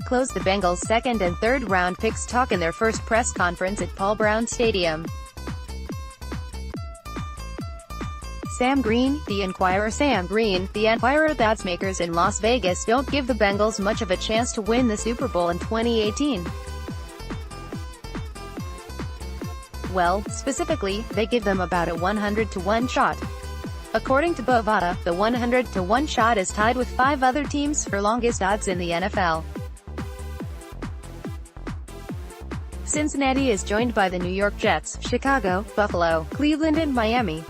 closed the Bengals' second and third round picks talk in their first press conference at Paul Brown Stadium. Sam Greene, the Enquirer Sam Greene, the EnquirerThe oddsmakers in Las Vegas don't give the Bengals much of a chance to win the Super Bowl in 2018. Well, specifically, they give them about a 100-to-1 shot. According to Bovada, the 100-to-1 shot is tied with 5 other teams for longest odds in the NFL. Cincinnati is joined by the New York Jets, Chicago, Buffalo, Cleveland and Miami.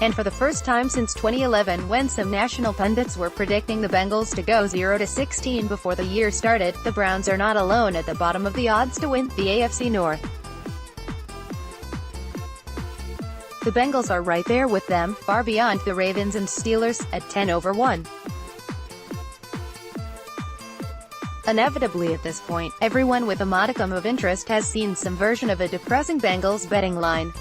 And for the first time since 2011, when some national pundits were predicting the Bengals to go 0-16 before the year started, the Browns are not alone at the bottom of the odds to win the AFC North. The Bengals are right there with them, far beyond the Ravens and Steelers, at 10/1. Inevitably at this point, everyone with a modicum of interest has seen some version of a depressing Bengals betting line.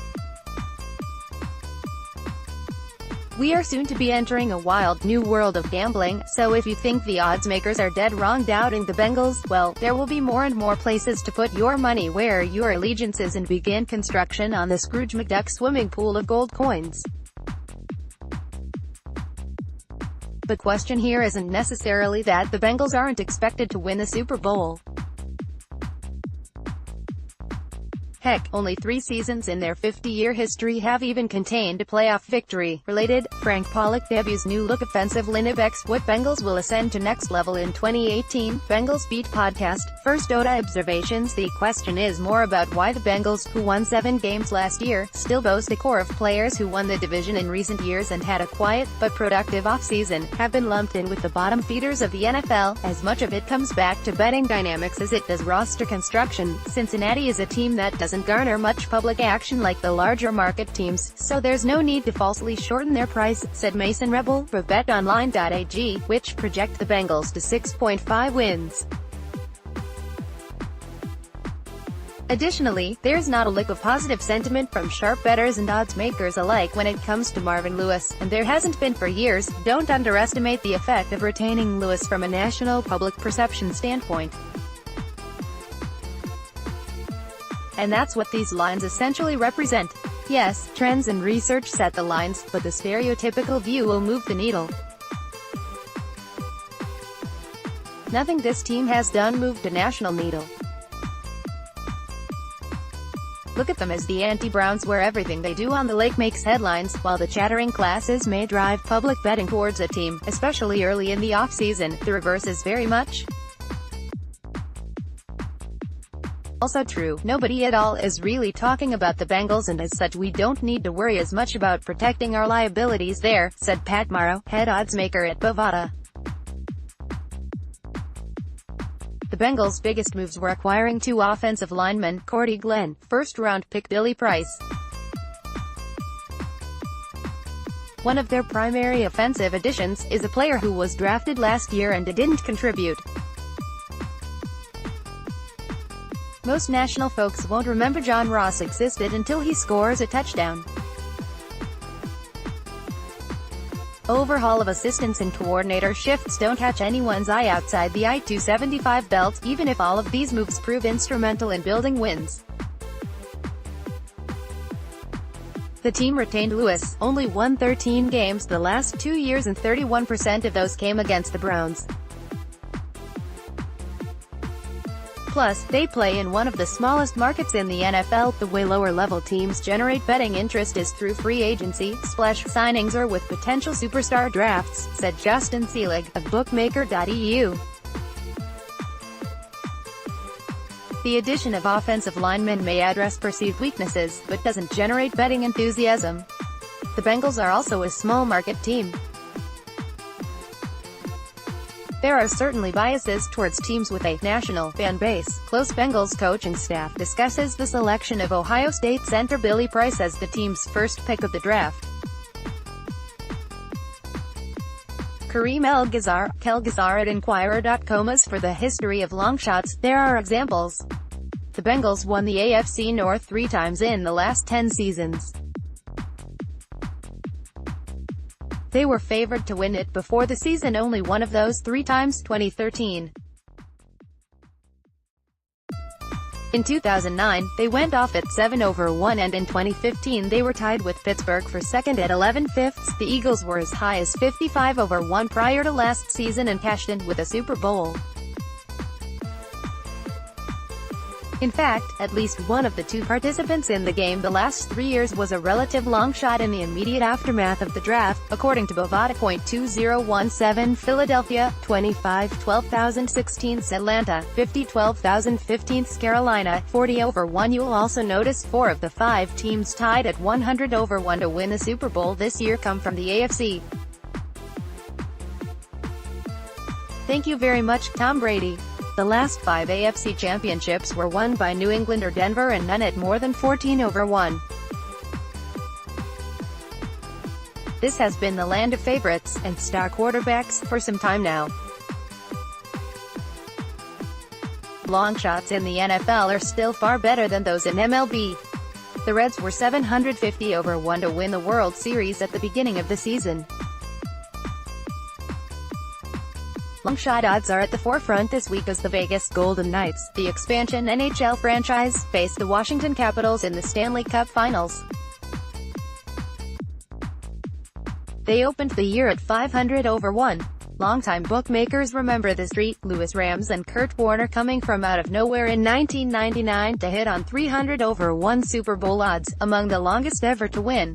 We are soon to be entering a wild, new world of gambling, so if you think the odds makers are dead wrong doubting the Bengals, well, there will be more and more places to put your money where your allegiance is and begin construction on the Scrooge McDuck swimming pool of gold coins. The question here isn't necessarily that the Bengals aren't expected to win the Super Bowl. Heck, only 3 seasons in their 50-year history have even contained a playoff victory. Related, Frank Pollock debuts new look offensive linebacks. What Bengals will ascend to next level in 2018? Bengals Beat Podcast. First OTA observations. The question is more about why the Bengals, who won 7 games last year, still boast a core of players who won the division in recent years and had a quiet, but productive offseason, have been lumped in with the bottom feeders of the NFL. As much of it comes back to betting dynamics as it does roster construction. Cincinnati is a team that doesn't garner much public action like the larger market teams, so there's no need to falsely shorten their price, said Mason Rebel for BetOnline.ag, which project the Bengals to 6.5 wins. Additionally, there's not a lick of positive sentiment from sharp bettors and odds makers alike when it comes to Marvin Lewis, and there hasn't been for years. Don't underestimate the effect of retaining Lewis from a national public perception standpoint. And that's what these lines essentially represent. Yes, trends and research set the lines, but the stereotypical view will move the needle. Nothing this team has done moved the national needle. Look at them as the anti-Browns, where everything they do on the lake makes headlines, while the chattering classes may drive public betting towards a team, especially early in the off-season. The reverse is very much also true. Nobody at all is really talking about the Bengals, and as such we don't need to worry as much about protecting our liabilities there, said Pat Morrow, head oddsmaker at Bovada. The Bengals' biggest moves were acquiring 2 offensive linemen, Cordy Glenn, first-round pick Billy Price. One of their primary offensive additions is a player who was drafted last year and didn't contribute. Most national folks won't remember John Ross existed until he scores a touchdown. Overhaul of assistants and coordinator shifts don't catch anyone's eye outside the I-275 belt, even if all of these moves prove instrumental in building wins. The team retained Lewis, only won 13 games the last 2 years and 31% of those came against the Browns. Plus, they play in one of the smallest markets in the NFL. The way lower-level teams generate betting interest is through free agency, splash signings or with potential superstar drafts, said Justin Selig, of Bookmaker.eu. The addition of offensive linemen may address perceived weaknesses, but doesn't generate betting enthusiasm. The Bengals are also a small-market team. There are certainly biases towards teams with a national fan base. Close Bengals coaching staff discusses the selection of Ohio State center Billy Price as the team's first pick of the draft. Kareem El-Ghazar at Enquirer.com. As for the history of long shots, there are examples. The Bengals won the AFC North 3 times in the last 10 seasons. They were favored to win it before the season, only one of those 3 times, 2013. In 2009, they went off at 7/1, and in 2015 they were tied with Pittsburgh for second at 11/5. The Eagles were as high as 55/1 prior to last season and cashed in with a Super Bowl. In fact, at least one of the 2 participants in the game the last 3 years was a relative long shot in the immediate aftermath of the draft, according to Bovada. 2017 Philadelphia, 25-12,016 Atlanta, 50-12,015 Carolina, 40/1. You'll also notice 4 of the 5 teams tied at 100/1 to win the Super Bowl this year come from the AFC. Thank you very much, Tom Brady. The last 5 AFC championships were won by New England or Denver, and none at more than 14/1. This has been the land of favorites and star quarterbacks for some time now. Long shots in the NFL are still far better than those in MLB. The Reds were 750/1 to win the World Series at the beginning of the season. Long-shot odds are at the forefront this week as the Vegas Golden Knights, the expansion NHL franchise, face the Washington Capitals in the Stanley Cup Finals. They opened the year at 500/1. Longtime bookmakers remember the streak, Louis Rams and Kurt Warner coming from out of nowhere in 1999 to hit on 300/1 Super Bowl odds, among the longest ever to win.